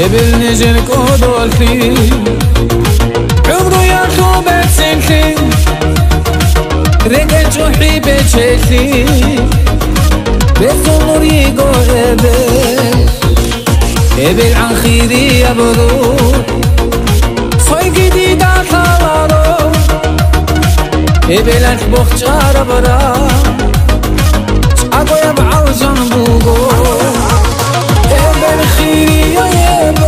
قبل نجر كودول فيه عمرو يا خوبة سنتي رجعت روحي بتشيلي بزمر يقو قبل عن خيري يا برور صي جديد عطارو قبل أشبخ جار برا أقو يبعو جنبوغو قبل خيري يا بل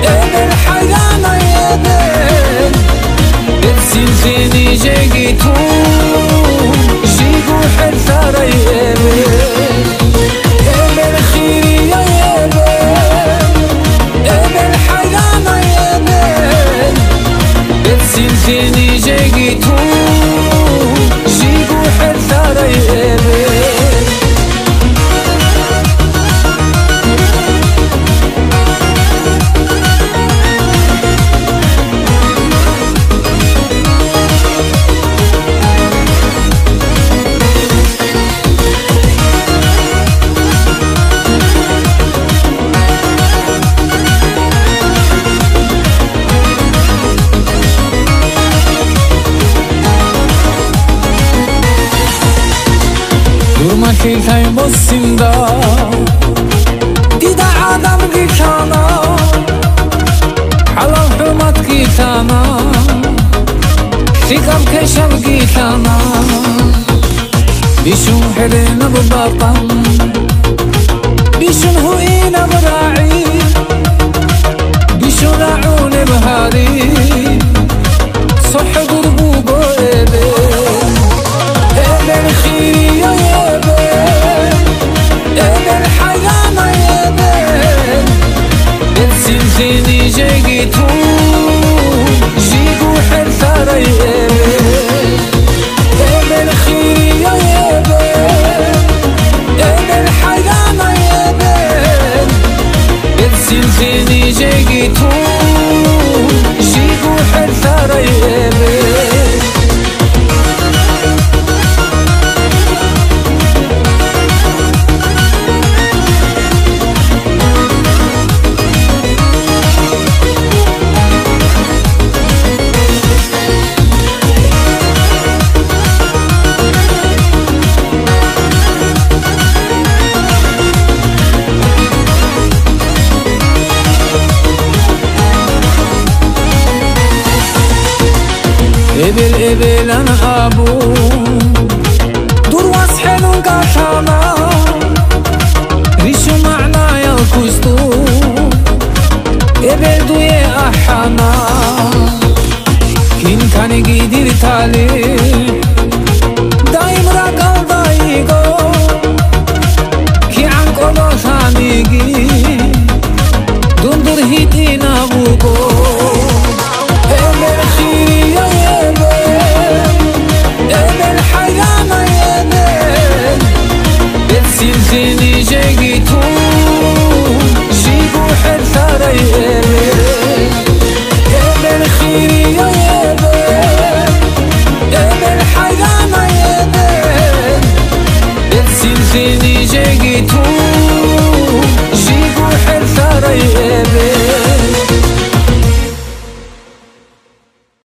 قبل حيانا يا بل بتسلسلني جيتو جيبو حرثة يا بل قبل خيري يا بل قبل حيانا يا بل بتسلسلني جيتو جيبو حرثة يا بل durma kiltay bossinda dida adam gitana halal hurmat gitana fikam keşav gitana bishun helena bubaqam bishun huina bra'i bishun ra'un bhari صح دربو بوبه قبل خيري يا بل قبل حيانا يا بل بتسلسلني جيتو جيبو حرثة يا بل قبل خيري يا بل قبل حيانا يا بل بتسلسلني جيتو جيبو حرثة يا بل قبل أنا أبو دور واسحلون قاشانا ريشو معنا يا كوستو قبل دوية أحانا كين كان يقدر تالي دايم راقل دايقو كي عن قلو ثانيقي دون دور هيتين أبوكو قبل خيري يا بل قبل حيانا يا بل بتسلسلني جيتو جيبو حرثة يا بل قبل خيري يا بل قبل حيانا يا بل بتسلسلني